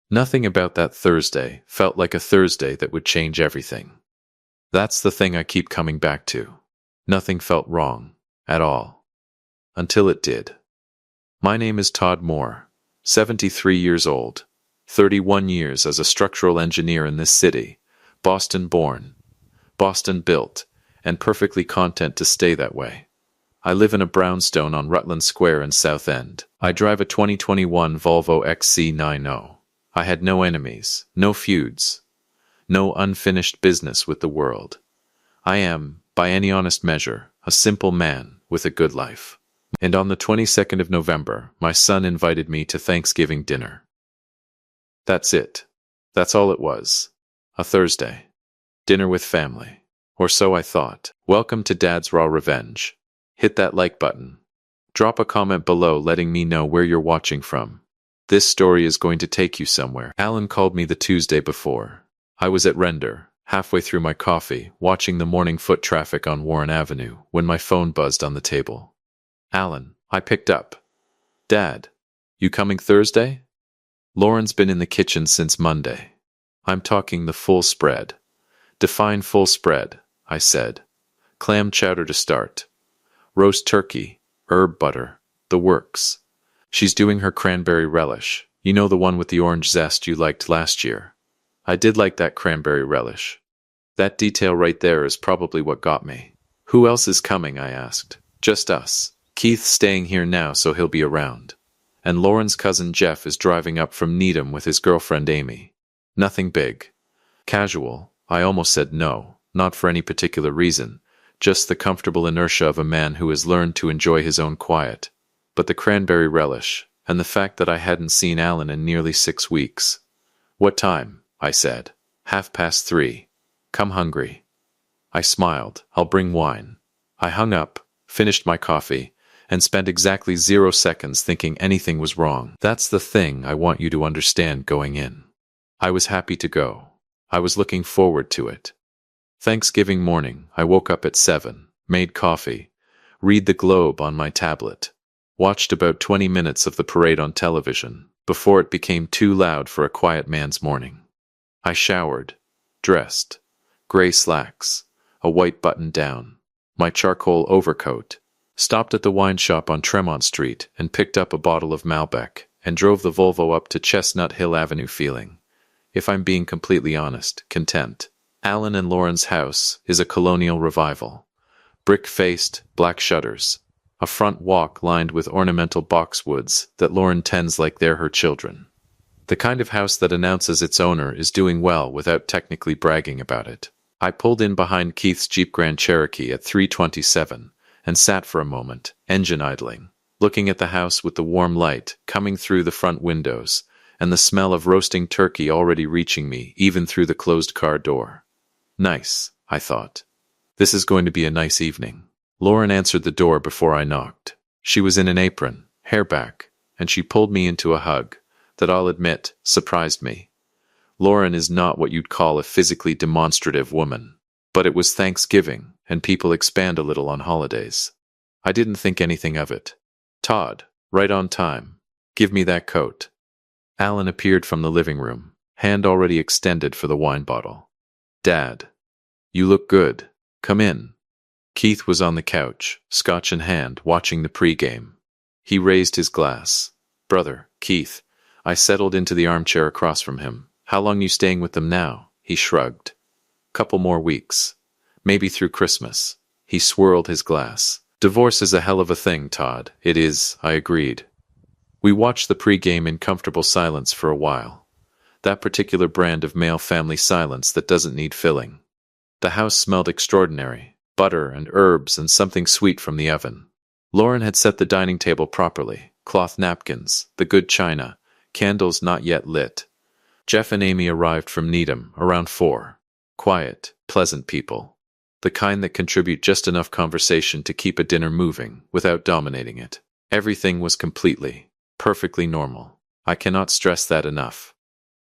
Nothing about that Thursday felt like a Thursday that would change everything. That's the thing I keep coming back to. Nothing felt wrong, at all. Until it did. My name is Todd Moore, 73 years old, 31 years as a structural engineer in this city, Boston born, Boston built, and perfectly content to stay that way. I live in a brownstone on Rutland Square in South End. I drive a 2021 Volvo XC90. I had no enemies, no feuds, no unfinished business with the world. I am, by any honest measure, a simple man with a good life. And on the 22nd of November, my son invited me to Thanksgiving dinner. That's it. That's all it was. A Thursday. Dinner with family. Or so I thought. Welcome to Dad's Raw Revenge. Hit that like button. Drop a comment below letting me know where you're watching from. This story is going to take you somewhere. Alan called me the Tuesday before. I was at Render, halfway through my coffee, watching the morning foot traffic on Warren Avenue, when my phone buzzed on the table. Alan, I picked up. Dad, you coming Thursday? Lauren's been in the kitchen since Monday. I'm talking the full spread. Define full spread, I said. Clam chowder to start. Roast turkey, herb butter, the works. She's doing her cranberry relish, you know, the one with the orange zest you liked last year. I did like that cranberry relish. That detail right there is probably what got me. Who else is coming, I asked. Just us. Keith's staying here now, so he'll be around. And Lauren's cousin Jeff is driving up from Needham with his girlfriend Amy. Nothing big. Casual. I almost said no, not for any particular reason, just the comfortable inertia of a man who has learned to enjoy his own quiet. But the cranberry relish, and the fact that I hadn't seen Alan in nearly 6 weeks. What time? I said. 3:30. Come hungry. I smiled. I'll bring wine. I hung up, finished my coffee, and spent exactly 0 seconds thinking anything was wrong. That's the thing I want you to understand going in. I was happy to go. I was looking forward to it. Thanksgiving morning, I woke up at 7, made coffee, read the Globe on my tablet, watched about 20 minutes of the parade on television, before it became too loud for a quiet man's morning. I showered, dressed, gray slacks, a white button-down, my charcoal overcoat, stopped at the wine shop on Tremont Street and picked up a bottle of Malbec, and drove the Volvo up to Chestnut Hill Avenue feeling, if I'm being completely honest, content. Alan and Lauren's house is a colonial revival. Brick-faced, black shutters, a front walk lined with ornamental boxwoods that Lauren tends like they're her children. The kind of house that announces its owner is doing well without technically bragging about it. I pulled in behind Keith's Jeep Grand Cherokee at 3:27 and sat for a moment, engine idling, looking at the house with the warm light coming through the front windows and the smell of roasting turkey already reaching me even through the closed car door. Nice, I thought. This is going to be a nice evening. Lauren answered the door before I knocked. She was in an apron, hair back, and she pulled me into a hug that, I'll admit, surprised me. Lauren is not what you'd call a physically demonstrative woman, but it was Thanksgiving, and people expand a little on holidays. I didn't think anything of it. Todd, right on time. Give me that coat. Alan appeared from the living room, hand already extended for the wine bottle. Dad, you look good. Come in. Keith was on the couch, scotch in hand, watching the pregame. He raised his glass. Brother, Keith. I settled into the armchair across from him. How long you staying with them now? He shrugged. Couple more weeks. Maybe through Christmas. He swirled his glass. Divorce is a hell of a thing, Todd. It is, I agreed. We watched the pregame in comfortable silence for a while. That particular brand of male family silence that doesn't need filling. The house smelled extraordinary. Butter and herbs and something sweet from the oven. Lauren had set the dining table properly. Cloth napkins, the good china, candles not yet lit. Jeff and Amy arrived from Needham around 4. Quiet, pleasant people. The kind that contribute just enough conversation to keep a dinner moving without dominating it. Everything was completely, perfectly normal. I cannot stress that enough.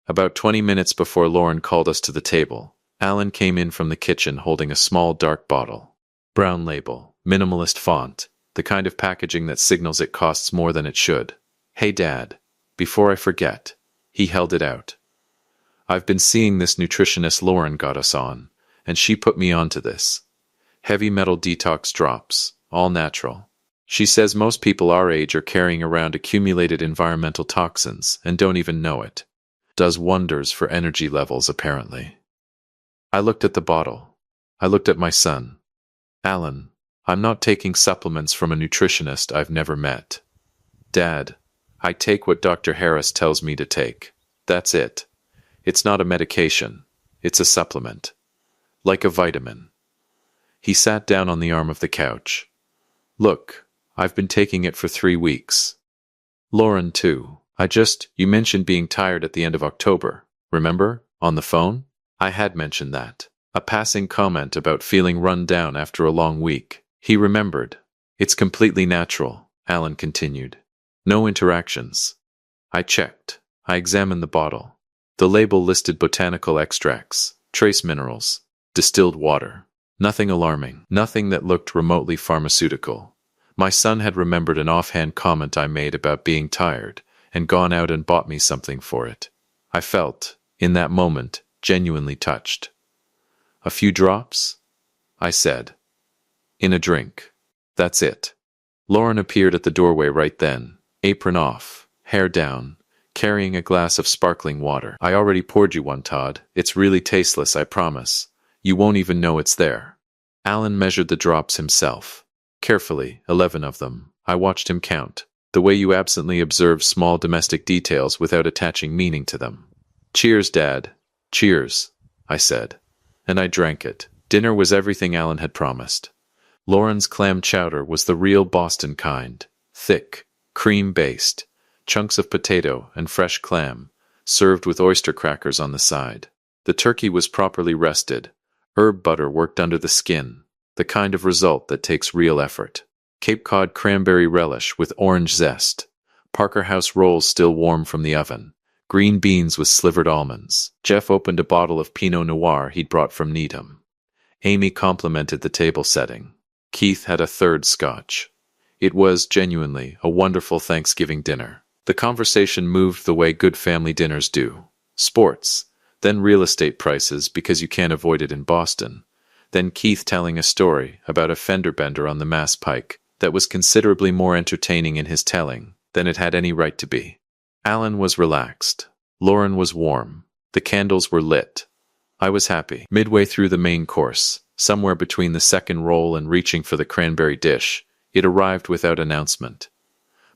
About 20 minutes before Lauren called us to the table, Alan came in from the kitchen holding a small dark bottle. Brown label, minimalist font, the kind of packaging that signals it costs more than it should. Hey Dad, before I forget, He held it out. I've been seeing this nutritionist Lauren got us on, and she put me onto this. Heavy metal detox drops, all natural. She says most people our age are carrying around accumulated environmental toxins and don't even know it. Does wonders for energy levels, apparently. I looked at the bottle. I looked at my son. Alan, I'm not taking supplements from a nutritionist I've never met. Dad, I take what Dr. Harris tells me to take. That's it. It's not a medication. It's a supplement. Like a vitamin. He sat down on the arm of the couch. Look, I've been taking it for 3 weeks. Lauren, too. You mentioned being tired at the end of October. Remember? On the phone? I had mentioned that. A passing comment about feeling run down after a long week. He remembered. It's completely natural, Alan continued. No interactions. I checked. I examined the bottle. The label listed botanical extracts, trace minerals, distilled water. Nothing alarming. Nothing that looked remotely pharmaceutical. My son had remembered an offhand comment I made about being tired and gone out and bought me something for it. I felt, in that moment, genuinely touched. A few drops? I said. In a drink. That's it. Lauren appeared at the doorway right then, apron off, hair down, carrying a glass of sparkling water. I already poured you one, Todd. It's really tasteless, I promise. You won't even know it's there. Alan measured the drops himself. Carefully, 11 of them. I watched him count, the way you absently observe small domestic details without attaching meaning to them. Cheers, Dad. Cheers, I said. And I drank it. Dinner was everything Alan had promised. Lauren's clam chowder was the real Boston kind. Thick, cream-based, chunks of potato and fresh clam, served with oyster crackers on the side. The turkey was properly rested. Herb butter worked under the skin, the kind of result that takes real effort. Cape Cod cranberry relish with orange zest. Parker House rolls still warm from the oven. Green beans with slivered almonds. Jeff opened a bottle of Pinot Noir he'd brought from Needham. Amy complimented the table setting. Keith had a third scotch. It was, genuinely, a wonderful Thanksgiving dinner. The conversation moved the way good family dinners do. Sports, then real estate prices because you can't avoid it in Boston, then Keith telling a story about a fender bender on the Mass Pike that was considerably more entertaining in his telling than it had any right to be. Alan was relaxed. Lauren was warm. The candles were lit. I was happy. Midway through the main course, somewhere between the second roll and reaching for the cranberry dish, it arrived without announcement.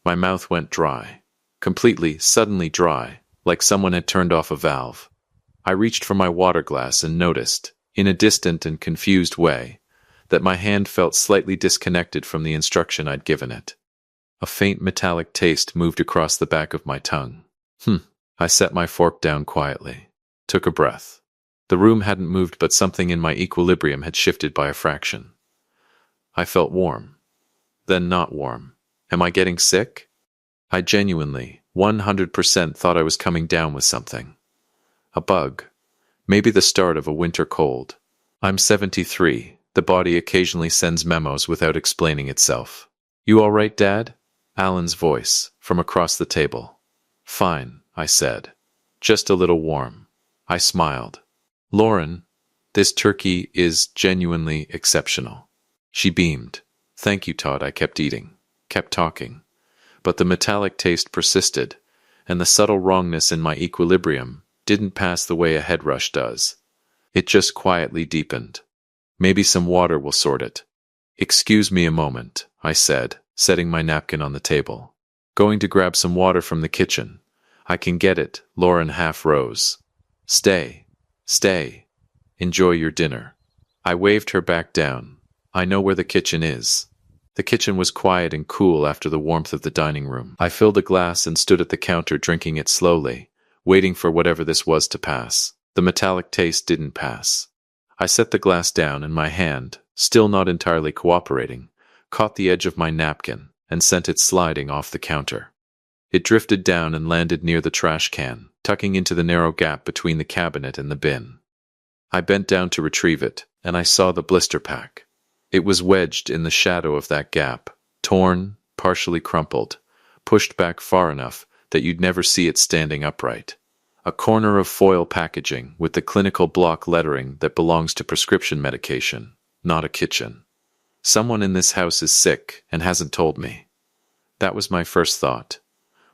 My mouth went dry. Completely, suddenly dry, like someone had turned off a valve. I reached for my water glass and noticed, in a distant and confused way, that my hand felt slightly disconnected from the instruction I'd given it. A faint metallic taste moved across the back of my tongue. I set my fork down quietly. Took a breath. The room hadn't moved, but something in my equilibrium had shifted by a fraction. I felt warm. Then not warm. Am I getting sick? I genuinely, 100% thought I was coming down with something. A bug. Maybe the start of a winter cold. I'm 73. The body occasionally sends memos without explaining itself. You all right, Dad? Alan's voice, from across the table. Fine, I said. Just a little warm. I smiled. Lauren, this turkey is genuinely exceptional. She beamed. Thank you, Todd. I kept eating, kept talking. But the metallic taste persisted, and the subtle wrongness in my equilibrium didn't pass the way a head rush does. It just quietly deepened. Maybe some water will sort it. Excuse me a moment, I said, setting my napkin on the table. Going to grab some water from the kitchen. I can get it. Lauren half rose. Stay. Stay. Enjoy your dinner. I waved her back down. I know where the kitchen is. The kitchen was quiet and cool after the warmth of the dining room. I filled a glass and stood at the counter drinking it slowly, waiting for whatever this was to pass. The metallic taste didn't pass. I set the glass down and my hand, still not entirely cooperating, caught the edge of my napkin and sent it sliding off the counter. It drifted down and landed near the trash can, tucking into the narrow gap between the cabinet and the bin. I bent down to retrieve it, and I saw the blister pack. It was wedged in the shadow of that gap, torn, partially crumpled, pushed back far enough that you'd never see it standing upright. A corner of foil packaging with the clinical block lettering that belongs to prescription medication, not a kitchen. Someone in this house is sick and hasn't told me. That was my first thought.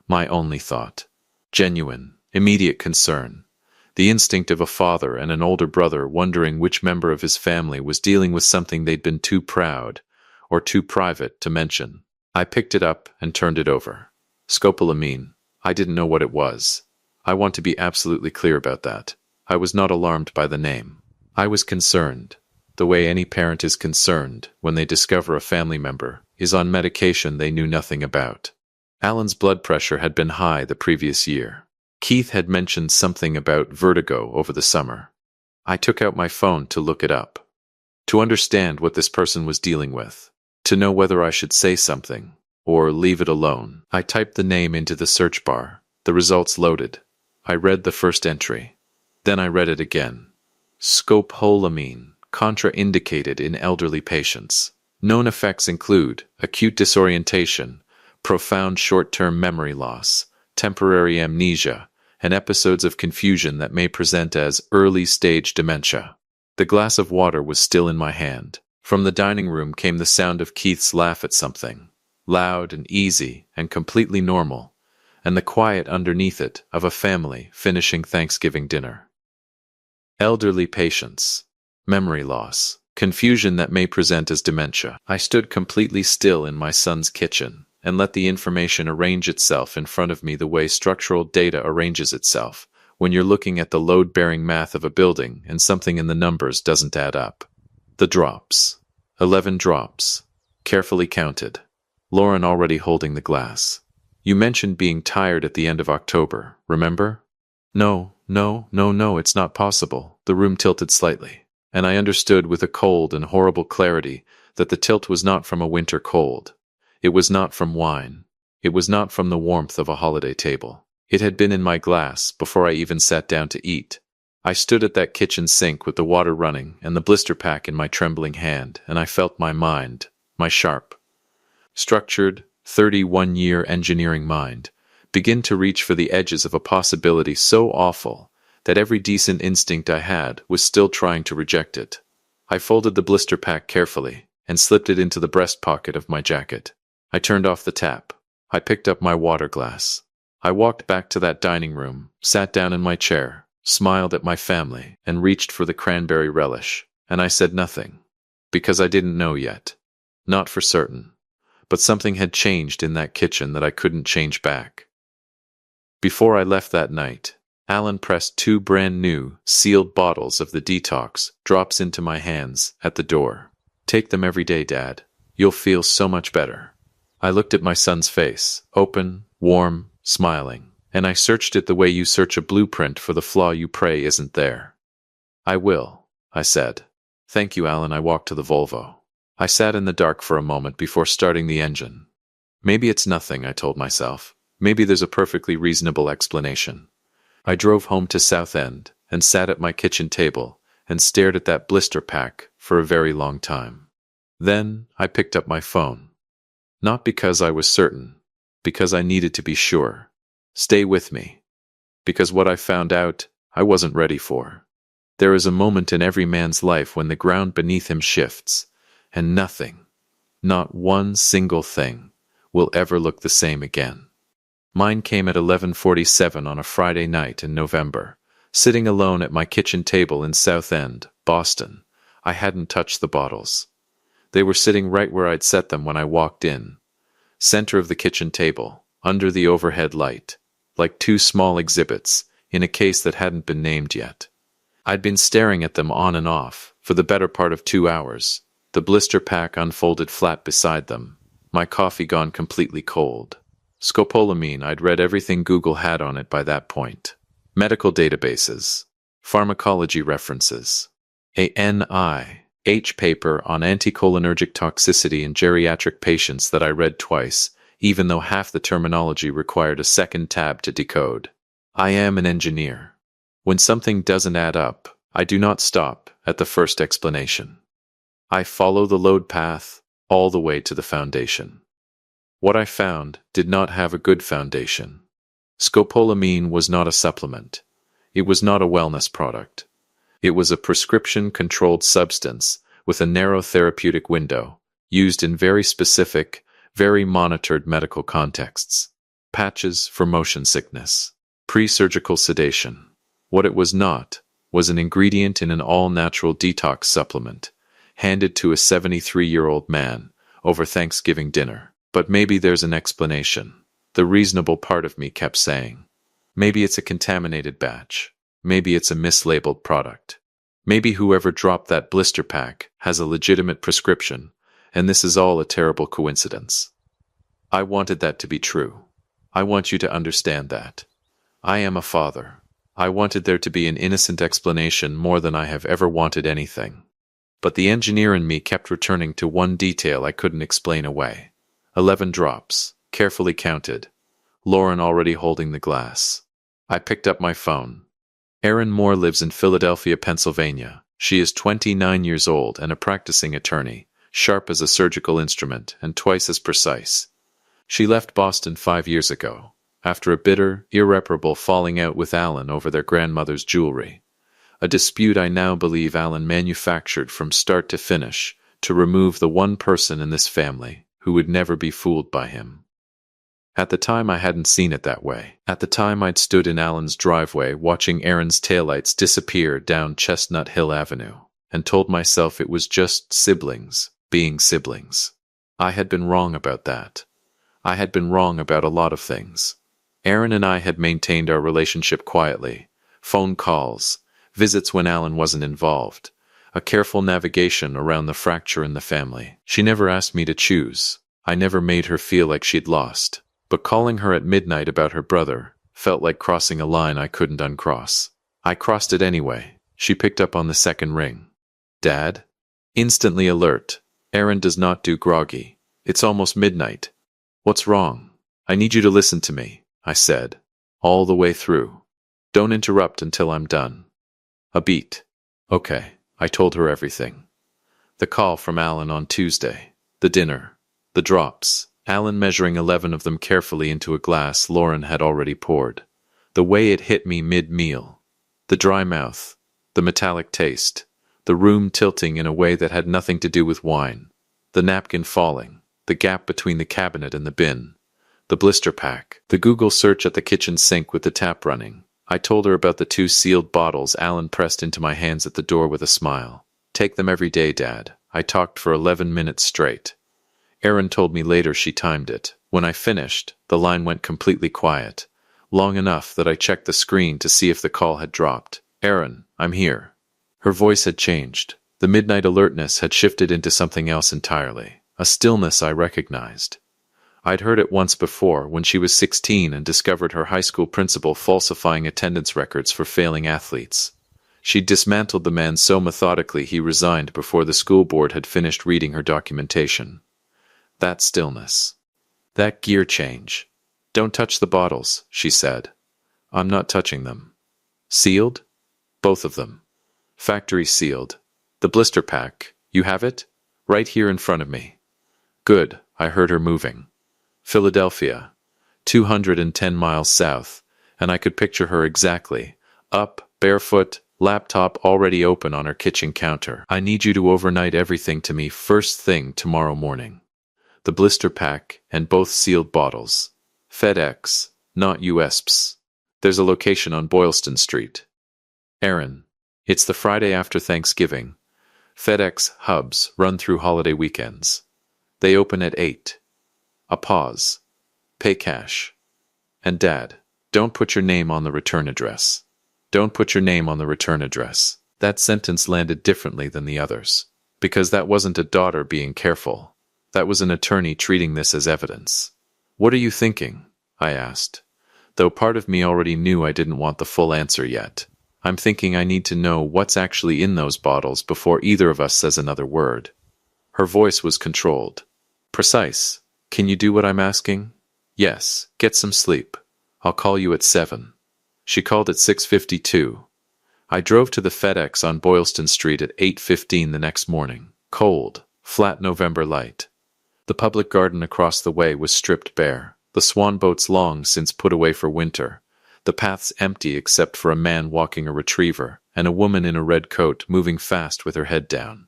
My only thought. Genuine, immediate concern. The instinct of a father and an older brother wondering which member of his family was dealing with something they'd been too proud or too private to mention. I picked it up and turned it over. Scopolamine. I didn't know what it was. I want to be absolutely clear about that. I was not alarmed by the name. I was concerned. The way any parent is concerned when they discover a family member is on medication they knew nothing about. Alan's blood pressure had been high the previous year. Keith had mentioned something about vertigo over the summer. I took out my phone to look it up. To understand what this person was dealing with. To know whether I should say something or leave it alone. I typed the name into the search bar. The results loaded. I read the first entry. Then I read it again. Scopolamine, contraindicated in elderly patients. Known effects include acute disorientation, profound short-term memory loss, temporary amnesia, and episodes of confusion that may present as early-stage dementia. The glass of water was still in my hand. From the dining room came the sound of Keith's laugh at something, loud and easy and completely normal, and the quiet underneath it of a family finishing Thanksgiving dinner. Elderly patients, memory loss, confusion that may present as dementia. I stood completely still in my son's kitchen and let the information arrange itself in front of me the way structural data arranges itself when you're looking at the load-bearing math of a building and something in the numbers doesn't add up. The drops. 11 drops. Carefully counted. Lauren already holding the glass. You mentioned being tired at the end of October, remember? No, it's not possible. The room tilted slightly, and I understood with a cold and horrible clarity that the tilt was not from a winter cold. It was not from wine. It was not from the warmth of a holiday table. It had been in my glass before I even sat down to eat. I stood at that kitchen sink with the water running and the blister pack in my trembling hand, and I felt my mind, my sharp, structured, 31-year engineering mind, begin to reach for the edges of a possibility so awful that every decent instinct I had was still trying to reject it. I folded the blister pack carefully and slipped it into the breast pocket of my jacket. I turned off the tap. I picked up my water glass. I walked back to that dining room, sat down in my chair, smiled at my family, and reached for the cranberry relish. And I said nothing, because I didn't know yet. Not for certain. But something had changed in that kitchen that I couldn't change back. Before I left that night, Alan pressed 2 brand new, sealed bottles of the detox drops into my hands at the door. Take them every day, Dad. You'll feel so much better. I looked at my son's face, open, warm, smiling, and I searched it the way you search a blueprint for the flaw you pray isn't there. I will, I said. Thank you, Alan. I walked to the Volvo. I sat in the dark for a moment before starting the engine. Maybe it's nothing, I told myself. Maybe there's a perfectly reasonable explanation. I drove home to Southend and sat at my kitchen table and stared at that blister pack for a very long time. Then I picked up my phone. Not because I was certain, because I needed to be sure. Stay with me. Because what I found out, I wasn't ready for. There is a moment in every man's life when the ground beneath him shifts, and nothing, not one single thing, will ever look the same again. Mine came at 11:47 on a Friday night in November, sitting alone at my kitchen table in Southend, Boston. I hadn't touched the bottles. They were sitting right where I'd set them when I walked in, center of the kitchen table, under the overhead light, like 2 small exhibits in a case that hadn't been named yet. I'd been staring at them on and off for the better part of 2 hours, the blister pack unfolded flat beside them, my coffee gone completely cold. Scopolamine, I'd read everything Google had on it by that point. Medical databases, pharmacology references, a NIH paper on anticholinergic toxicity in geriatric patients that I read twice, even though half the terminology required a second tab to decode. I am an engineer. When something doesn't add up, I do not stop at the first explanation. I follow the load path all the way to the foundation. What I found did not have a good foundation. Scopolamine was not a supplement. It was not a wellness product. It was a prescription-controlled substance with a narrow therapeutic window, used in very specific, very monitored medical contexts. Patches for motion sickness. Pre-surgical sedation. What it was not was an ingredient in an all-natural detox supplement, handed to a 73-year-old man over Thanksgiving dinner. But maybe there's an explanation. The reasonable part of me kept saying. Maybe it's a contaminated batch. Maybe it's a mislabeled product. Maybe whoever dropped that blister pack has a legitimate prescription, and this is all a terrible coincidence. I wanted that to be true. I want you to understand that. I am a father. I wanted there to be an innocent explanation more than I have ever wanted anything. But the engineer in me kept returning to one detail I couldn't explain away. 11 drops, carefully counted. Lauren already holding the glass. I picked up my phone. Erin Moore lives in Philadelphia, Pennsylvania. She is 29 years old and a practicing attorney, sharp as a surgical instrument and twice as precise. She left Boston 5 years ago, after a bitter, irreparable falling out with Alan over their grandmother's jewelry. A dispute I now believe Alan manufactured from start to finish to remove the one person in this family who would never be fooled by him. At the time, I hadn't seen it that way. At the time, I'd stood in Alan's driveway watching Erin's taillights disappear down Chestnut Hill Avenue and told myself it was just siblings being siblings. I had been wrong about that. I had been wrong about a lot of things. Erin and I had maintained our relationship quietly. Phone calls, visits when Alan wasn't involved, a careful navigation around the fracture in the family. She never asked me to choose. I never made her feel like she'd lost. But calling her at midnight about her brother felt like crossing a line I couldn't uncross. I crossed it anyway. She picked up on the second ring. Dad? Instantly alert. Erin does not do groggy. It's almost midnight. What's wrong? I need you to listen to me, I said, all the way through. Don't interrupt until I'm done. A beat. Okay, I told her everything. The call from Alan on Tuesday. The dinner. The drops. Alan measuring 11 of them carefully into a glass Lauren had already poured. The way it hit me mid-meal. The dry mouth. The metallic taste. The room tilting in a way that had nothing to do with wine. The napkin falling. The gap between the cabinet and the bin. The blister pack. The Google search at the kitchen sink with the tap running. I told her about the 2 sealed bottles Alan pressed into my hands at the door with a smile. Take them every day, Dad. I talked for 11 minutes straight. Erin told me later she timed it. When I finished, the line went completely quiet, long enough that I checked the screen to see if the call had dropped. Erin, I'm here. Her voice had changed. The midnight alertness had shifted into something else entirely, a stillness I recognized. I'd heard it once before when she was 16 and discovered her high school principal falsifying attendance records for failing athletes. She'd dismantled the man so methodically he resigned before the school board had finished reading her documentation. That stillness. That gear change. Don't touch the bottles, she said. I'm not touching them. Sealed? Both of them. Factory sealed. The blister pack. You have it? Right here in front of me. Good, I heard her moving. Philadelphia. 210 miles south, and I could picture her exactly. Up, barefoot, laptop already open on her kitchen counter. I need you to overnight everything to me first thing tomorrow morning. The blister pack, and both sealed bottles. FedEx, not USPS. There's a location on Boylston Street. Erin, it's the Friday after Thanksgiving. FedEx hubs run through holiday weekends. They open at 8. A pause. Pay cash. And Dad, don't put your name on the return address. Don't put your name on the return address. That sentence landed differently than the others, because that wasn't a daughter being careful. That was an attorney treating this as evidence. What are you thinking? I asked, though part of me already knew I didn't want the full answer yet. I'm thinking I need to know what's actually in those bottles before either of us says another word. Her voice was controlled. Precise. Can you do what I'm asking? Yes. Get some sleep. I'll call you at 7. She called at 6:52. I drove to the FedEx on Boylston Street at 8:15 the next morning. Cold, flat November light. The public garden across the way was stripped bare, the swan boats long since put away for winter, The path's empty except for a man walking a retriever and a woman in a red coat moving fast with her head down.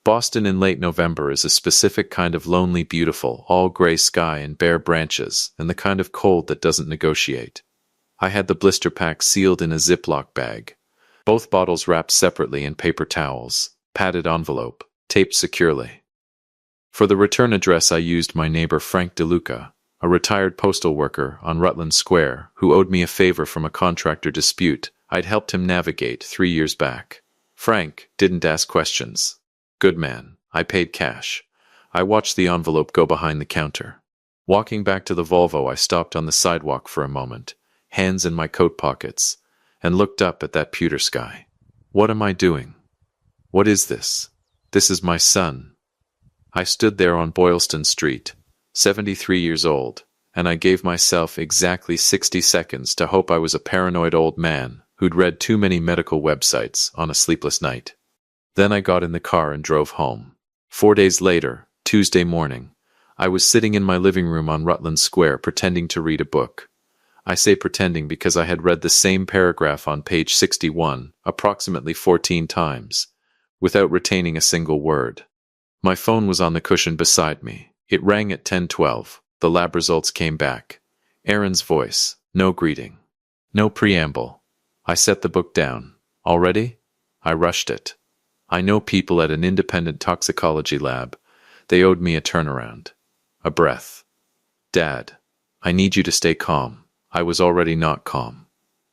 Boston in late November is a specific kind of lonely beautiful, all gray sky and bare branches, and the kind of cold that doesn't negotiate. I had the blister pack sealed in a Ziploc bag. Both bottles wrapped separately in paper towels, padded envelope, taped securely. For the return address I used my neighbor Frank DeLuca, a retired postal worker on Rutland Square who owed me a favor from a contractor dispute I'd helped him navigate 3 years back. Frank didn't ask questions. Good man. I paid cash. I watched the envelope go behind the counter. Walking back to the Volvo, I stopped on the sidewalk for a moment, hands in my coat pockets, and looked up at that pewter sky. What am I doing? What is this? This is my son. I stood there on Boylston Street, 73 years old, and I gave myself exactly 60 seconds to hope I was a paranoid old man who'd read too many medical websites on a sleepless night. Then I got in the car and drove home. 4 days later, Tuesday morning, I was sitting in my living room on Rutland Square pretending to read a book. I say pretending because I had read the same paragraph on page 61 approximately 14 times, without retaining a single word. My phone was on the cushion beside me. It rang at 10:12. The lab results came back. Aaron's voice. No greeting. No preamble. I set the book down. Already? I rushed it. I know people at an independent toxicology lab. They owed me a turnaround. A breath. Dad, I need you to stay calm. I was already not calm.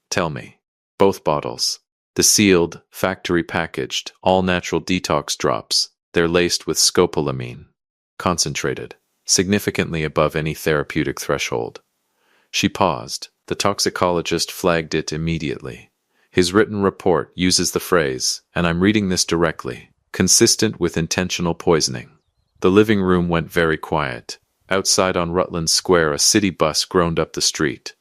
Tell me. Both bottles. The sealed, factory-packaged, all-natural detox drops. They're laced with scopolamine. Concentrated. Significantly above any therapeutic threshold. She paused. The toxicologist flagged it immediately. His written report uses the phrase, and I'm reading this directly, consistent with intentional poisoning. The living room went very quiet. Outside on Rutland Square, a city bus groaned up the street.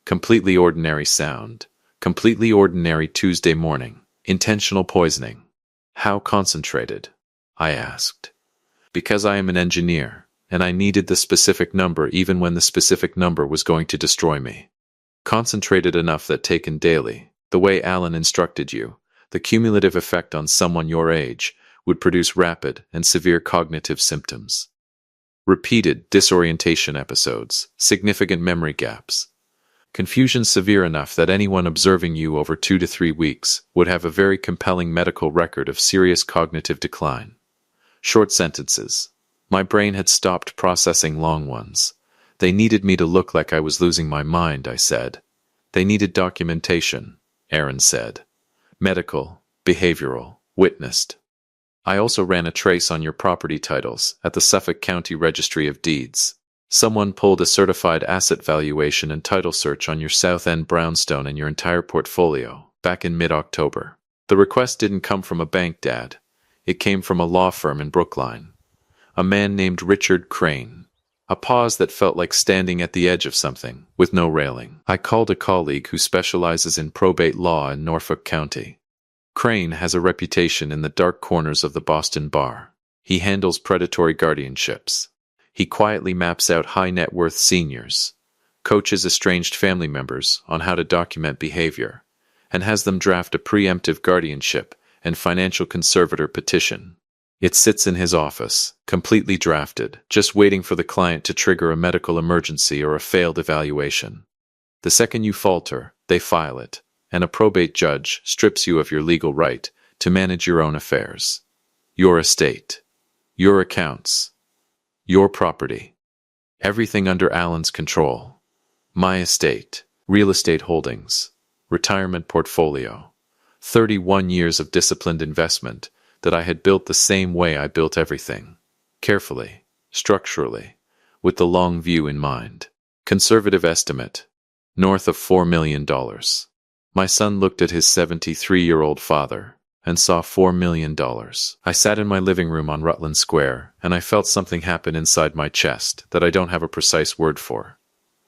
Completely ordinary sound. Completely ordinary Tuesday morning. Intentional poisoning. How concentrated? I asked. Because I am an engineer, and I needed the specific number even when the specific number was going to destroy me. Concentrated enough that taken daily, the way Alan instructed you, the cumulative effect on someone your age would produce rapid and severe cognitive symptoms. Repeated disorientation episodes, significant memory gaps. Confusion severe enough that anyone observing you over 2 to 3 weeks would have a very compelling medical record of serious cognitive decline. Short sentences. My brain had stopped processing long ones. They needed me to look like I was losing my mind, I said. They needed documentation, Aaron said. Medical, behavioral, witnessed. I also ran a trace on your property titles at the Suffolk County Registry of Deeds. Someone pulled a certified asset valuation and title search on your South End brownstone and your entire portfolio back in mid-October. The request didn't come from a bank, Dad. It came from a law firm in Brookline. A man named Richard Crane. A pause that felt like standing at the edge of something, with no railing. I called a colleague who specializes in probate law in Norfolk County. Crane has a reputation in the dark corners of the Boston bar. He handles predatory guardianships. He quietly maps out high-net-worth seniors, coaches estranged family members on how to document behavior, and has them draft a preemptive guardianship and financial conservator petition. It sits in his office, completely drafted, just waiting for the client to trigger a medical emergency or a failed evaluation. The second you falter, they file it, and a probate judge strips you of your legal right to manage your own affairs. Your estate. Your accounts. Your property. Everything under Alan's control. My estate. Real estate holdings. Retirement portfolio. 31 years of disciplined investment that I had built the same way I built everything. Carefully, structurally, with the long view in mind. Conservative estimate. North of $4 million. My son looked at his 73-year-old father and saw $4 million. I sat in my living room on Rutland Square, and I felt something happen inside my chest that I don't have a precise word for.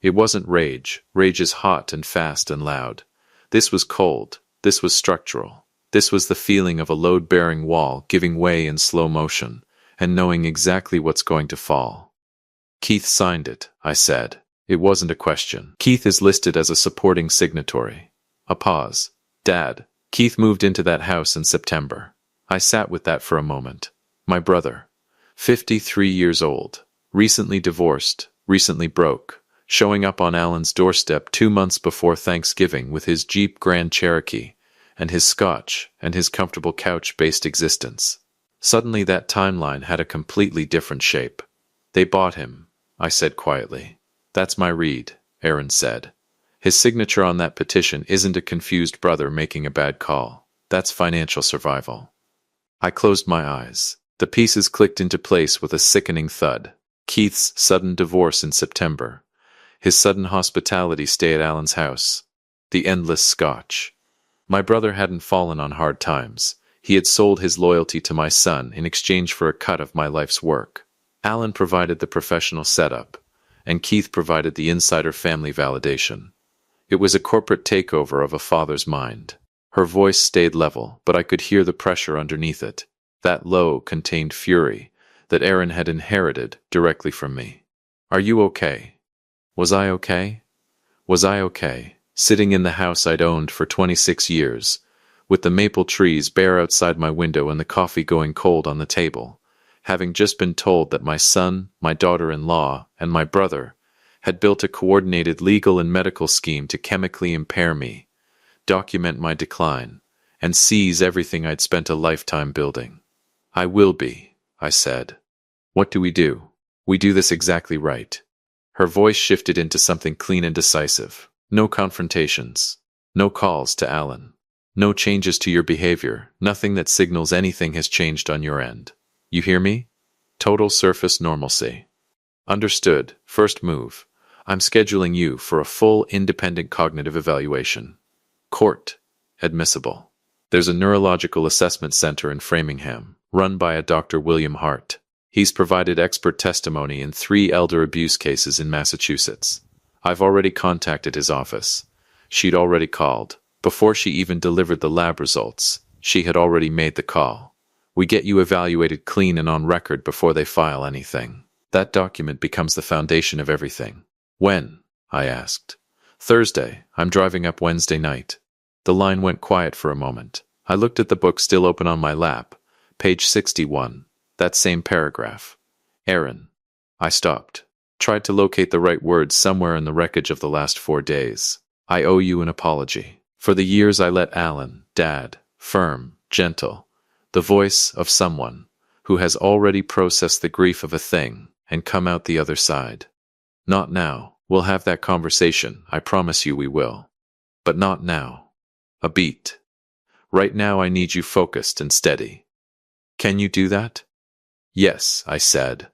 It wasn't rage. Rage is hot and fast and loud. This was cold. This was structural. This was the feeling of a load-bearing wall giving way in slow motion, and knowing exactly what's going to fall. Keith signed it, I said. It wasn't a question. Keith is listed as a supporting signatory. A pause. Dad, Keith moved into that house in September. I sat with that for a moment. My brother, 53 years old, recently divorced, recently broke, showing up on Alan's doorstep 2 months before Thanksgiving with his Jeep Grand Cherokee and his scotch and his comfortable couch-based existence. Suddenly that timeline had a completely different shape. They bought him, I said quietly. That's my read, Aaron said. His signature on that petition isn't a confused brother making a bad call. That's financial survival. I closed my eyes. The pieces clicked into place with a sickening thud. Keith's sudden divorce in September. His sudden hospitality stay at Alan's house. The endless scotch. My brother hadn't fallen on hard times. He had sold his loyalty to my son in exchange for a cut of my life's work. Alan provided the professional setup, and Keith provided the insider family validation. It was a corporate takeover of a father's mind. Her voice stayed level, but I could hear the pressure underneath it. That low, contained fury that Aaron had inherited directly from me. Are you okay? Was I okay? Was I okay, sitting in the house I'd owned for 26 years, with the maple trees bare outside my window and the coffee going cold on the table, having just been told that my son, my daughter-in-law, and my brother had built a coordinated legal and medical scheme to chemically impair me, document my decline, and seize everything I'd spent a lifetime building. I will be, I said. What do? We do this exactly right. Her voice shifted into something clean and decisive. No confrontations. No calls to Alan. No changes to your behavior. Nothing that signals anything has changed on your end. You hear me? Total surface normalcy. Understood. First move. I'm scheduling you for a full independent cognitive evaluation. Court. Admissible. There's a neurological assessment center in Framingham, run by a Dr. William Hart. He's provided expert testimony in 3 elder abuse cases in Massachusetts. I've already contacted his office. She'd already called. Before she even delivered the lab results, she had already made the call. We get you evaluated clean and on record before they file anything. That document becomes the foundation of everything. When? I asked. Thursday. I'm driving up Wednesday night. The line went quiet for a moment. I looked at the book still open on my lap. Page 61. That same paragraph. Aaron. I stopped. Tried to locate the right words somewhere in the wreckage of the last 4 days. I owe you an apology. For the years I let Alan, Dad, firm, gentle, the voice of someone who has already processed the grief of a thing and come out the other side. Not now. We'll have that conversation. I promise you we will. But not now. A beat. Right now I need you focused and steady. Can you do that? Yes, I said.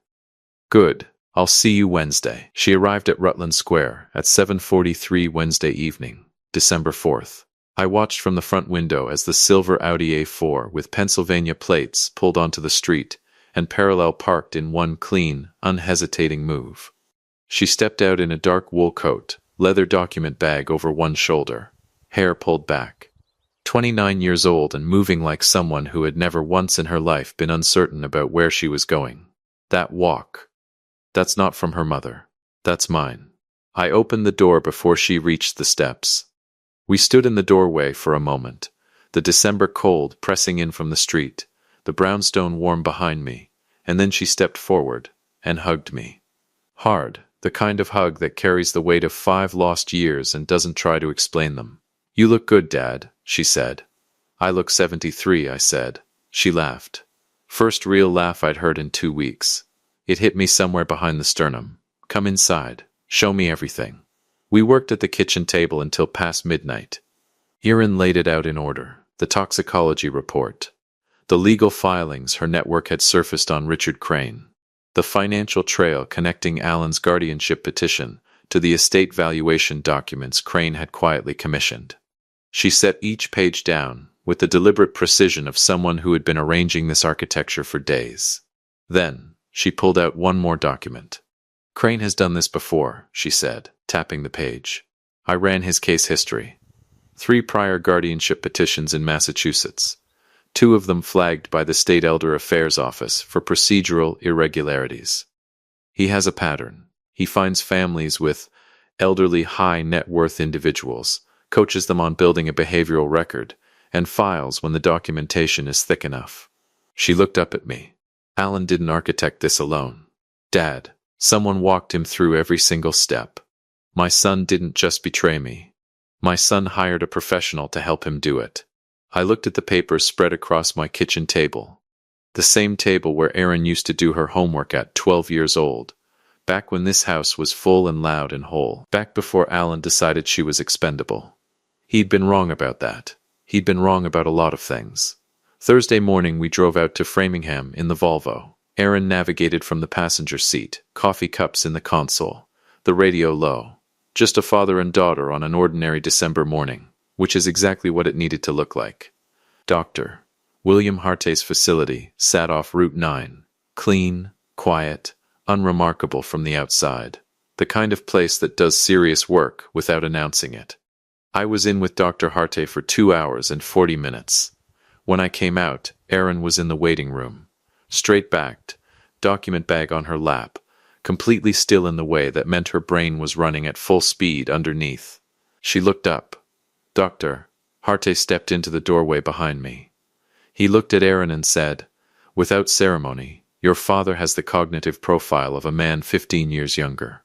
Good. I'll see you Wednesday. She arrived at Rutland Square at 7:43 Wednesday evening, December 4th. I watched from the front window as the silver Audi A4 with Pennsylvania plates pulled onto the street and parallel parked in one clean, unhesitating move. She stepped out in a dark wool coat, leather document bag over one shoulder, hair pulled back. 29 years old and moving like someone who had never once in her life been uncertain about where she was going. That walk. That's not from her mother. That's mine. I opened the door before she reached the steps. We stood in the doorway for a moment, the December cold pressing in from the street, the brownstone warm behind me, and then she stepped forward and hugged me. Hard, the kind of hug that carries the weight of 5 lost years and doesn't try to explain them. You look good, Dad, she said. I look 73, I said. She laughed. First real laugh I'd heard in 2 weeks. It hit me somewhere behind the sternum. Come inside. Show me everything. We worked at the kitchen table until past midnight. Aaron laid it out in order. The toxicology report. The legal filings her network had surfaced on Richard Crane. The financial trail connecting Alan's guardianship petition to the estate valuation documents Crane had quietly commissioned. She set each page down with the deliberate precision of someone who had been arranging this architecture for days. Then, she pulled out one more document. Crane has done this before, she said, tapping the page. I ran his case history. 3 prior guardianship petitions in Massachusetts, 2 of them flagged by the State Elder Affairs Office for procedural irregularities. He has a pattern. He finds families with elderly high net worth individuals, coaches them on building a behavioral record, and files when the documentation is thick enough. She looked up at me. Alan didn't architect this alone. Dad, someone walked him through every single step. My son didn't just betray me. My son hired a professional to help him do it. I looked at the papers spread across my kitchen table. The same table where Erin used to do her homework at 12 years old, back when this house was full and loud and whole, back before Alan decided she was expendable. He'd been wrong about that. He'd been wrong about a lot of things. Thursday morning we drove out to Framingham in the Volvo. Erin navigated from the passenger seat, coffee cups in the console, the radio low. Just a father and daughter on an ordinary December morning, which is exactly what it needed to look like. Dr. William Harte's facility sat off Route 9, clean, quiet, unremarkable from the outside, the kind of place that does serious work without announcing it. I was in with Dr. Harte for 2 hours and 40 minutes. When I came out, Erin was in the waiting room, straight-backed, document bag on her lap, completely still in the way that meant her brain was running at full speed underneath. She looked up. Dr. Harte stepped into the doorway behind me. He looked at Erin and said, "Without ceremony, your father has the cognitive profile of a man 15 years younger.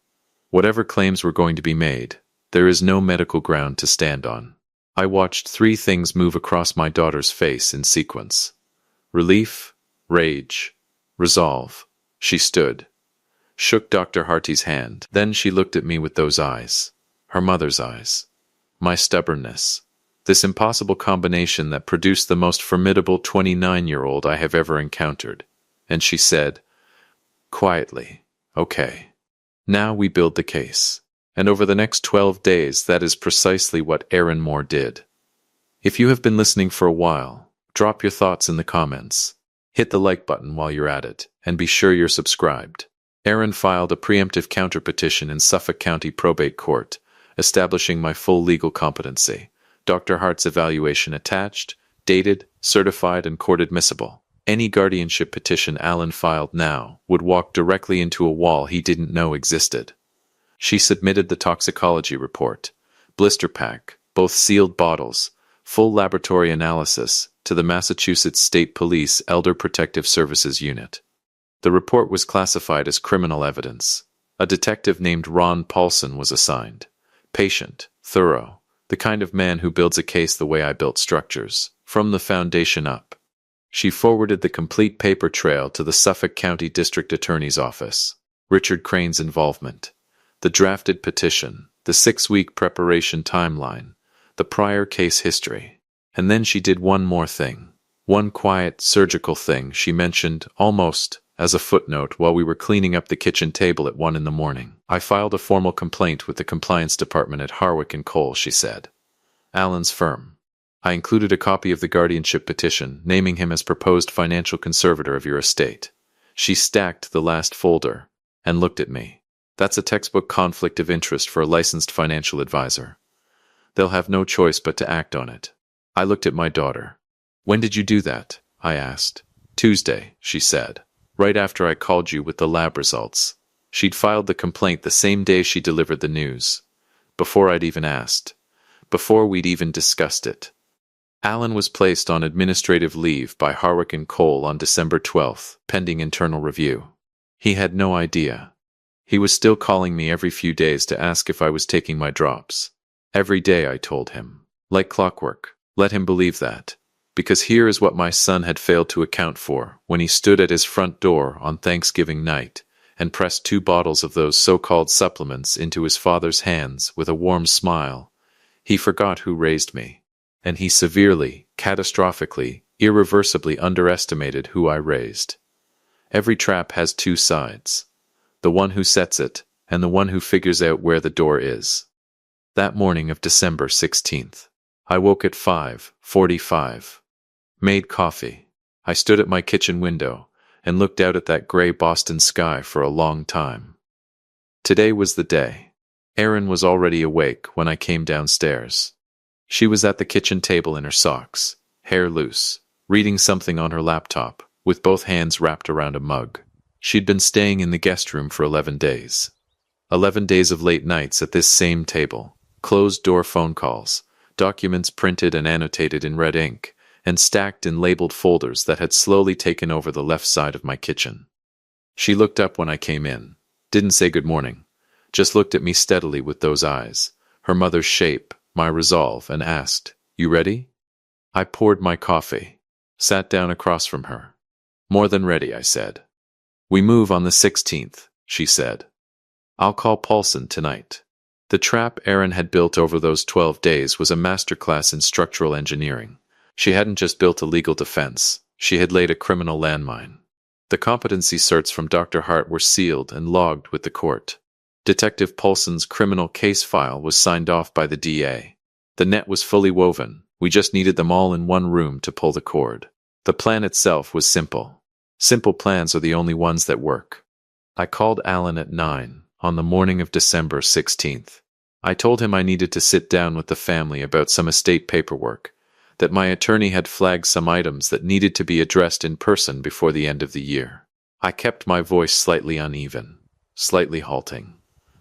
Whatever claims were going to be made, there is no medical ground to stand on." I watched 3 things move across my daughter's face in sequence. Relief, rage, resolve. She stood, shook Dr. Harte's hand. Then she looked at me with those eyes, her mother's eyes. My stubbornness, this impossible combination that produced the most formidable 29-year-old I have ever encountered. And she said, quietly, "Okay. Now we build the case." And over the next 12 days, that is precisely what Erin Moore did. If you have been listening for a while, drop your thoughts in the comments. Hit the like button while you're at it, and be sure you're subscribed. Erin filed a preemptive counterpetition in Suffolk County Probate Court, establishing my full legal competency. Dr. Harte's evaluation attached, dated, certified, and court admissible. Any guardianship petition Alan filed now would walk directly into a wall he didn't know existed. She submitted the toxicology report, blister pack, both sealed bottles, full laboratory analysis, to the Massachusetts State Police Elder Protective Services Unit. The report was classified as criminal evidence. A detective named Ron Paulson was assigned. Patient, thorough, the kind of man who builds a case the way I built structures, from the foundation up. She forwarded the complete paper trail to the Suffolk County District Attorney's Office. Richard Crane's involvement, the drafted petition, the 6-week preparation timeline, the prior case history. And then she did one more thing. One quiet, surgical thing she mentioned almost as a footnote while we were cleaning up the kitchen table at 1 a.m. "I filed a formal complaint with the compliance department at Harwick & Cole," she said. "Alan's firm. I included a copy of the guardianship petition, naming him as proposed financial conservator of your estate." She stacked the last folder and looked at me. "That's a textbook conflict of interest for a licensed financial advisor. They'll have no choice but to act on it." I looked at my daughter. "When did you do that?" I asked. "Tuesday," she said. "Right after I called you with the lab results." She'd filed the complaint the same day she delivered the news. Before I'd even asked. Before we'd even discussed it. Alan was placed on administrative leave by Harwick & Cole on December 12th, pending internal review. He had no idea. He was still calling me every few days to ask if I was taking my drops. Every day, I told him. Like clockwork. Let him believe that. Because here is what my son had failed to account for when he stood at his front door on Thanksgiving night and pressed 2 bottles of those so-called supplements into his father's hands with a warm smile. He forgot who raised me. And he severely, catastrophically, irreversibly underestimated who I raised. Every trap has 2 sides. The one who sets it, and the one who figures out where the door is. That morning of December 16th, I woke at 5:45. Made coffee. I stood at my kitchen window and looked out at that gray Boston sky for a long time. Today was the day. Erin was already awake when I came downstairs. She was at the kitchen table in her socks, hair loose, reading something on her laptop, with both hands wrapped around a mug. She'd been staying in the guest room for 11 days. 11 days of late nights at this same table, closed-door phone calls, documents printed and annotated in red ink, and stacked in labeled folders that had slowly taken over the left side of my kitchen. She looked up when I came in, didn't say good morning, just looked at me steadily with those eyes, her mother's shape, my resolve, and asked, "You ready?" I poured my coffee, sat down across from her. "More than ready," I said. "We move on the 16th, she said. "I'll call Paulson tonight." The trap Erin had built over those 12 days was a masterclass in structural engineering. She hadn't just built a legal defense, she had laid a criminal landmine. The competency certs from Dr. Hart were sealed and logged with the court. Detective Paulson's criminal case file was signed off by the DA. The net was fully woven, we just needed them all in one room to pull the cord. The plan itself was simple. Simple plans are the only ones that work. I called Alan at 9 on the morning of December 16th. I told him I needed to sit down with the family about some estate paperwork, that my attorney had flagged some items that needed to be addressed in person before the end of the year. I kept my voice slightly uneven, slightly halting.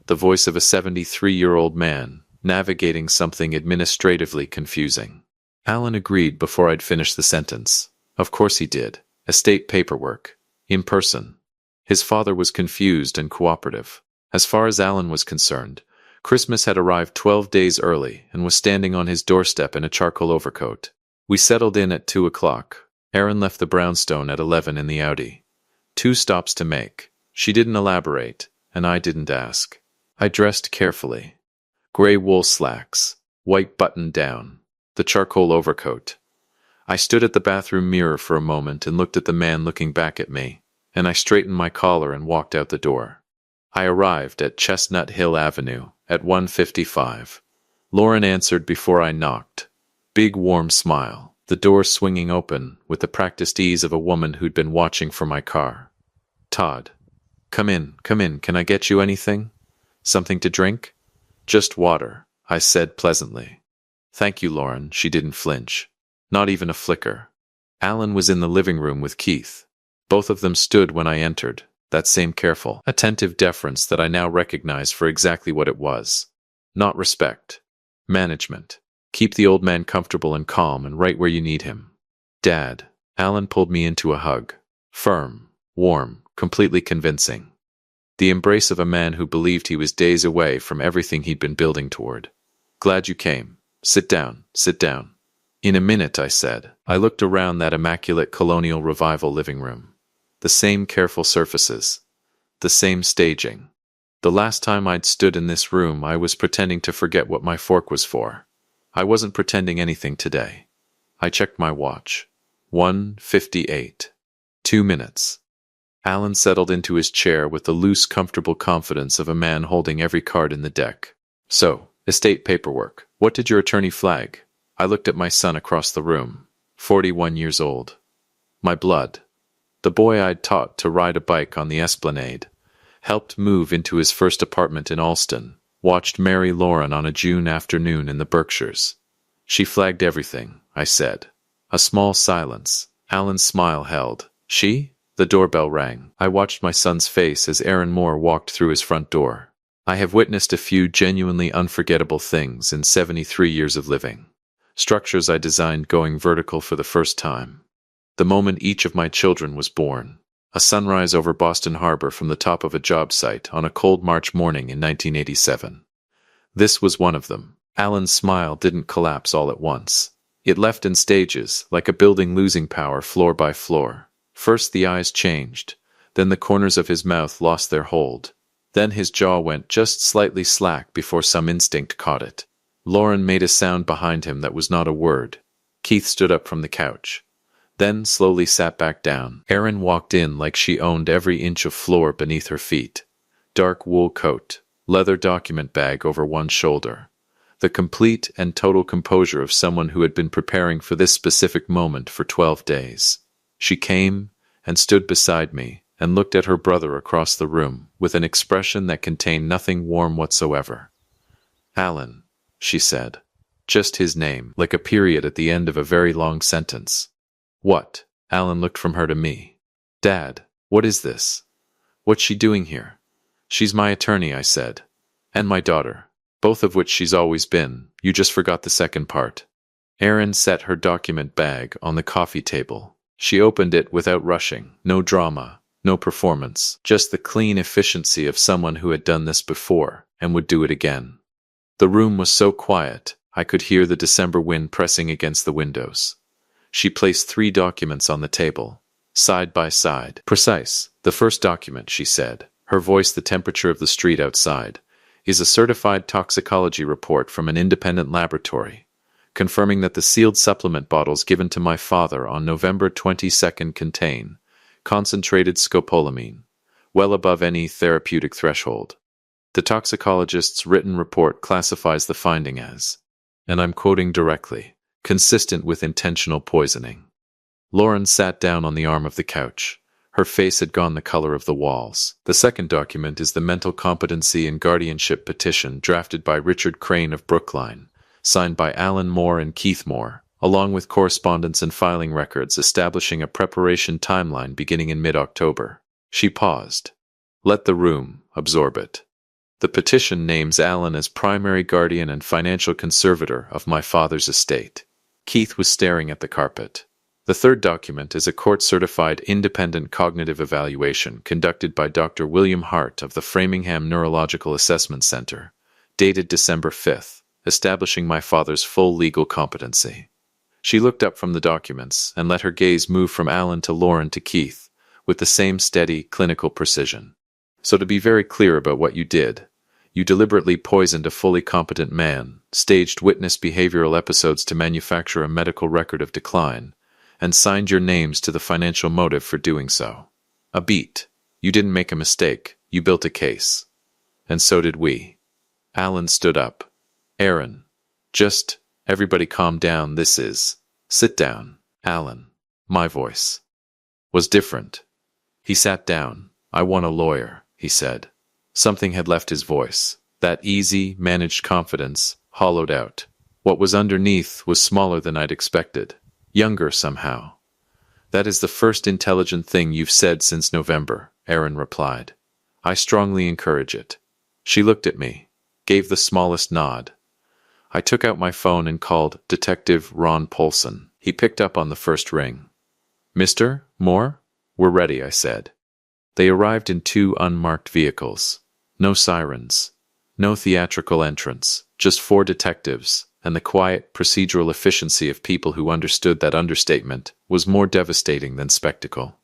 The voice of a 73-year-old man, navigating something administratively confusing. Alan agreed before I'd finished the sentence. Of course he did. Estate paperwork. In person. His father was confused and cooperative. As far as Alan was concerned, Christmas had arrived 12 days early and was standing on his doorstep in a charcoal overcoat. We settled in at 2 o'clock. Erin left the brownstone at 11 in the Audi. 2 stops to make. She didn't elaborate, and I didn't ask. I dressed carefully. Gray wool slacks, white button down, the charcoal overcoat. I stood at the bathroom mirror for a moment and looked at the man looking back at me, and I straightened my collar and walked out the door. I arrived at Chestnut Hill Avenue at 1:55. Lauren answered before I knocked. Big warm smile, the door swinging open with the practiced ease of a woman who'd been watching for my car. "Todd. Come in, can I get you anything? Something to drink?" "Just water," I said pleasantly. "Thank you, Lauren." She didn't flinch. Not even a flicker. Alan was in the living room with Keith. Both of them stood when I entered, that same careful, attentive deference that I now recognize for exactly what it was. Not respect. Management. Keep the old man comfortable and calm and right where you need him. "Dad." Alan pulled me into a hug. Firm, warm, completely convincing. The embrace of a man who believed he was days away from everything he'd been building toward. "Glad you came. Sit down, sit down." "In a minute," I said. I looked around that immaculate colonial revival living room. The same careful surfaces. The same staging. The last time I'd stood in this room, I was pretending to forget what my fork was for. I wasn't pretending anything today. I checked my watch. 1:58. 2 minutes. Alan settled into his chair with the loose, comfortable confidence of a man holding every card in the deck. "So, estate paperwork. What did your attorney flag?" I looked at my son across the room, 41 years old. My blood. The boy I'd taught to ride a bike on the Esplanade, helped move into his first apartment in Alston, watched marry Lauren on a June afternoon in the Berkshires. "She flagged everything," I said. A small silence. Alan's smile held. "She?" The doorbell rang. I watched my son's face as Aaron Moore walked through his front door. I have witnessed a few genuinely unforgettable things in 73 years of living. Structures I designed going vertical for the first time. The moment each of my children was born. A sunrise over Boston Harbor from the top of a job site on a cold March morning in 1987. This was one of them. Alan's smile didn't collapse all at once. It left in stages, like a building losing power floor by floor. First the eyes changed, then the corners of his mouth lost their hold. Then his jaw went just slightly slack before some instinct caught it. Lauren made a sound behind him that was not a word. Keith stood up from the couch. Then slowly sat back down. Erin walked in like she owned every inch of floor beneath her feet. Dark wool coat, leather document bag over one shoulder. The complete and total composure of someone who had been preparing for this specific moment for 12 days. She came and stood beside me and looked at her brother across the room with an expression that contained nothing warm whatsoever. "Alan," she said. Just his name, like a period at the end of a very long sentence. "What?" Alan looked from her to me. "Dad, what is this? What's she doing here?" She's my attorney, I said. And my daughter. Both of which she's always been. You just forgot the second part. Erin set her document bag on the coffee table. She opened it without rushing. No drama, no performance, just the clean efficiency of someone who had done this before and would do it again. The room was so quiet, I could hear the December wind pressing against the windows. She placed 3 documents on the table, side by side. Precise. The first document, she said, her voice the temperature of the street outside, is a certified toxicology report from an independent laboratory, confirming that the sealed supplement bottles given to my father on November 22nd contain concentrated scopolamine, well above any therapeutic threshold. The toxicologist's written report classifies the finding as, and I'm quoting directly, consistent with intentional poisoning. Lauren sat down on the arm of the couch. Her face had gone the color of the walls. The second document is the mental competency and guardianship petition drafted by Richard Crane of Brookline, signed by Alan Moore and Keith Moore, along with correspondence and filing records establishing a preparation timeline beginning in mid-October. She paused. Let the room absorb it. The petition names Alan as primary guardian and financial conservator of my father's estate. Keith was staring at the carpet. The third document is a court-certified independent cognitive evaluation conducted by Dr. William Hart of the Framingham Neurological Assessment Center, dated December 5th, establishing my father's full legal competency. She looked up from the documents and let her gaze move from Alan to Lauren to Keith, with the same steady, clinical precision. So to be very clear about what you did, you deliberately poisoned a fully competent man, staged witness behavioral episodes to manufacture a medical record of decline, and signed your names to the financial motive for doing so. A beat. You didn't make a mistake. You built a case. And so did we. Alan stood up. Erin. Just, everybody calm down, this is. Sit down. Alan. My voice was different. He sat down. I want a lawyer, he said. Something had left his voice. That easy, managed confidence, hollowed out. What was underneath was smaller than I'd expected. Younger somehow. That is the first intelligent thing you've said since November, Erin replied. I strongly encourage it. She looked at me, gave the smallest nod. I took out my phone and called Detective Ron Polson. He picked up on the first ring. Mr. Moore? We're ready, I said. They arrived in 2 unmarked vehicles. No sirens. No theatrical entrance. Just 4 detectives, and the quiet, procedural efficiency of people who understood that understatement was more devastating than spectacle.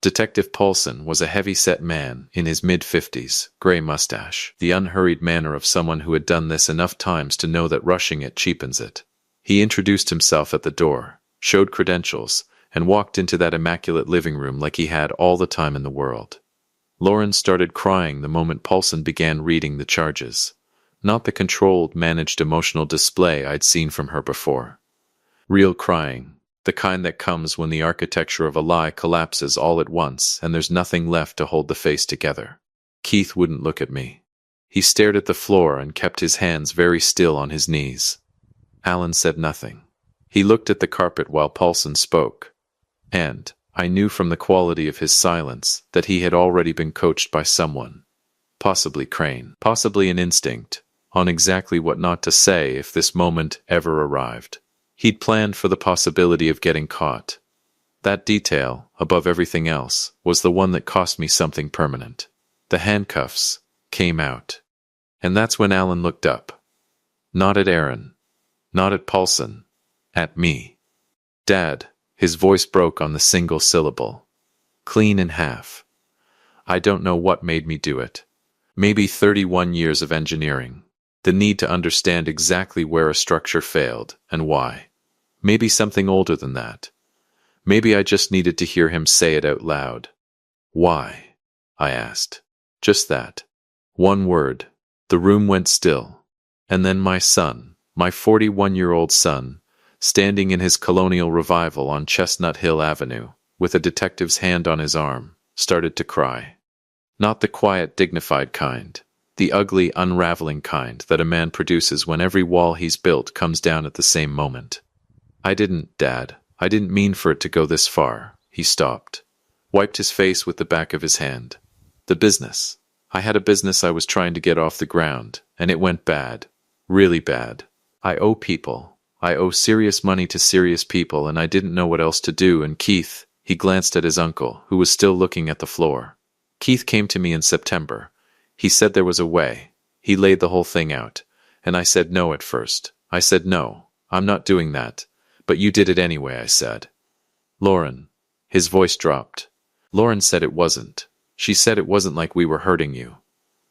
Detective Paulson was a heavy-set man in his mid-50s, gray mustache, the unhurried manner of someone who had done this enough times to know that rushing it cheapens it. He introduced himself at the door, showed credentials, and walked into that immaculate living room like he had all the time in the world. Lauren started crying the moment Paulson began reading the charges. Not the controlled, managed emotional display I'd seen from her before. Real crying, the kind that comes when the architecture of a lie collapses all at once and there's nothing left to hold the face together. Keith wouldn't look at me. He stared at the floor and kept his hands very still on his knees. Alan said nothing. He looked at the carpet while Paulson spoke. And I knew from the quality of his silence that he had already been coached by someone. Possibly Crane. Possibly an instinct. On exactly what not to say if this moment ever arrived. He'd planned for the possibility of getting caught. That detail, above everything else, was the one that cost me something permanent. The handcuffs came out. And that's when Alan looked up. Not at Erin. Not at Paulson. At me. Dad, his voice broke on the single syllable. Clean in half. I don't know what made me do it. Maybe 31 years of engineering. The need to understand exactly where a structure failed and why. Maybe something older than that. Maybe I just needed to hear him say it out loud. Why? I asked. Just that. One word. The room went still. And then my son, my 41-year-old son, standing in his colonial revival on Chestnut Hill Avenue, with a detective's hand on his arm, started to cry. Not the quiet, dignified kind. The ugly, unraveling kind that a man produces when every wall he's built comes down at the same moment. I didn't, Dad. I didn't mean for it to go this far. He stopped. Wiped his face with the back of his hand. The business. I had a business I was trying to get off the ground, and it went bad. Really bad. I owe people. I owe serious money to serious people, and I didn't know what else to do, and Keith, he glanced at his uncle, who was still looking at the floor. Keith came to me in September. He said there was a way. He laid the whole thing out. And I said no at first. I said no, I'm not doing that. But you did it anyway, I said. Lauren. His voice dropped. Lauren said it wasn't. She said it wasn't like we were hurting you.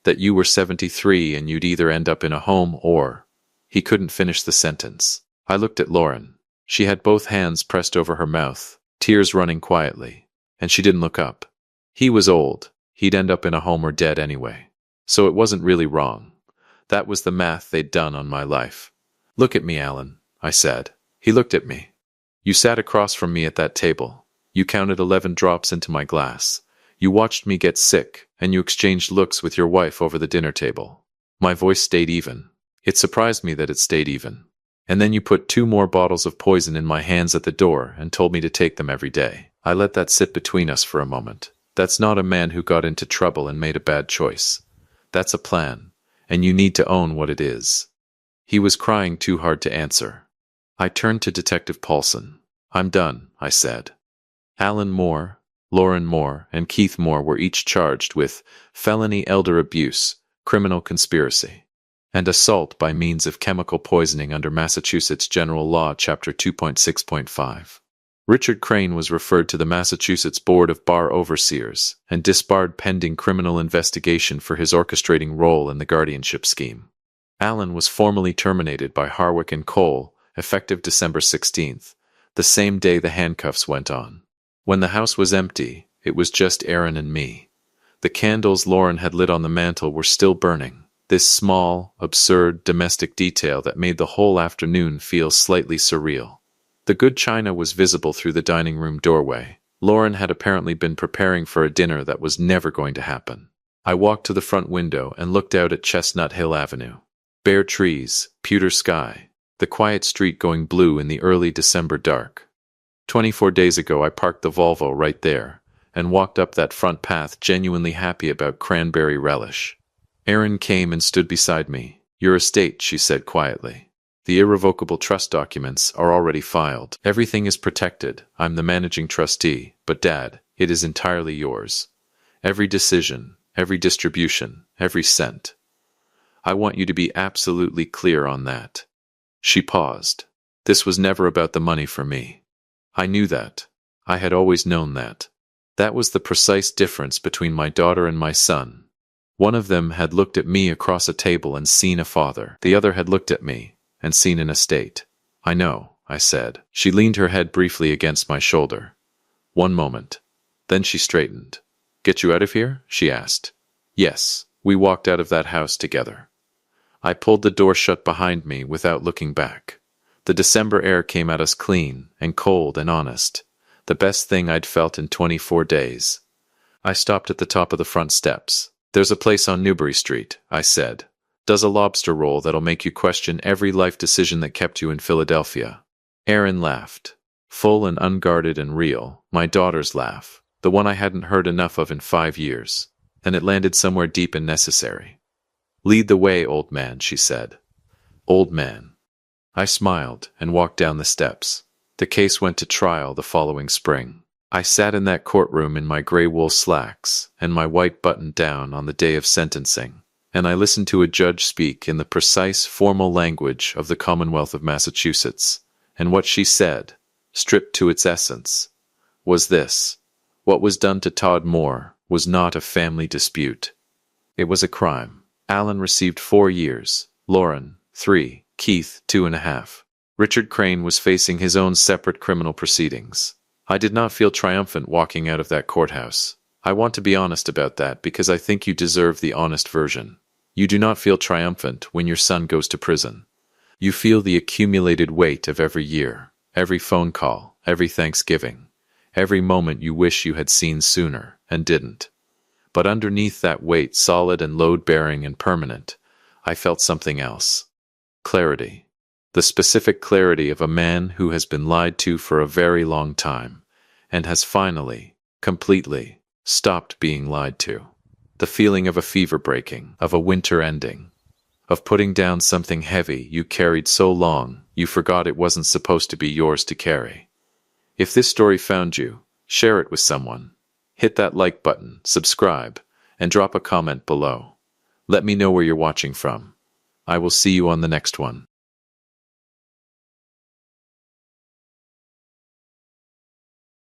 That you were 73 and you'd either end up in a home or... He couldn't finish the sentence. I looked at Lauren. She had both hands pressed over her mouth, tears running quietly, and she didn't look up. He was old. He'd end up in a home or dead anyway. So it wasn't really wrong. That was the math they'd done on my life. Look at me, Alan, I said. He looked at me. You sat across from me at that table. You counted 11 drops into my glass. You watched me get sick, and you exchanged looks with your wife over the dinner table. My voice stayed even. It surprised me that it stayed even. And then you put 2 more bottles of poison in my hands at the door and told me to take them every day. I let that sit between us for a moment. That's not a man who got into trouble and made a bad choice. That's a plan, and you need to own what it is. He was crying too hard to answer. I turned to Detective Paulson. I'm done, I said. Alan Moore, Lauren Moore, and Keith Moore were each charged with felony elder abuse, criminal conspiracy, and assault by means of chemical poisoning under Massachusetts General Law, Chapter 2.6.5. Richard Crane was referred to the Massachusetts Board of Bar Overseers and disbarred pending criminal investigation for his orchestrating role in the guardianship scheme. Allen was formally terminated by Harwick and Cole, effective December 16th, the same day the handcuffs went on. When the house was empty, it was just Aaron and me. The candles Lauren had lit on the mantel were still burning, this small, absurd, domestic detail that made the whole afternoon feel slightly surreal. The good china was visible through the dining room doorway. Lauren had apparently been preparing for a dinner that was never going to happen. I walked to the front window and looked out at Chestnut Hill Avenue. Bare trees, pewter sky, the quiet street going blue in the early December dark. 24 days ago I parked the Volvo right there and walked up that front path genuinely happy about cranberry relish. Erin came and stood beside me. Your estate, she said quietly. The irrevocable trust documents are already filed. Everything is protected. I'm the managing trustee, but Dad, it is entirely yours. Every decision, every distribution, every cent. I want you to be absolutely clear on that. She paused. This was never about the money for me. I knew that. I had always known that. That was the precise difference between my daughter and my son. One of them had looked at me across a table and seen a father. The other had looked at me and seen an estate. I know, I said. She leaned her head briefly against my shoulder. One moment. Then she straightened. Get you out of here? She asked. Yes, we walked out of that house together. I pulled the door shut behind me without looking back. The December air came at us clean and cold and honest. The best thing I'd felt in 24 days. I stopped at the top of the front steps. There's a place on Newbury Street, I said. Does a lobster roll that'll make you question every life decision that kept you in Philadelphia. Aaron laughed. Full and unguarded and real, my daughter's laugh, the one I hadn't heard enough of in 5 years, and it landed somewhere deep and necessary. Lead the way, old man, she said. Old man. I smiled and walked down the steps. The case went to trial the following spring. I sat in that courtroom in my gray wool slacks and my white button down on the day of sentencing, and I listened to a judge speak in the precise, formal language of the Commonwealth of Massachusetts, and what she said, stripped to its essence, was this: what was done to Todd Moore was not a family dispute. It was a crime. Alan received 4 years, Lauren, 3, Keith, 2.5. Richard Crane was facing his own separate criminal proceedings. I did not feel triumphant walking out of that courthouse. I want to be honest about that because I think you deserve the honest version. You do not feel triumphant when your son goes to prison. You feel the accumulated weight of every year, every phone call, every Thanksgiving, every moment you wish you had seen sooner and didn't. But underneath that weight, solid and load-bearing and permanent, I felt something else. Clarity. The specific clarity of a man who has been lied to for a very long time and has finally, completely, stopped being lied to. The feeling of a fever breaking, of a winter ending, of putting down something heavy you carried so long you forgot it wasn't supposed to be yours to carry. If this story found you, share it with someone. Hit that like button, subscribe, and drop a comment below. Let me know where you're watching from. I will see you on the next one.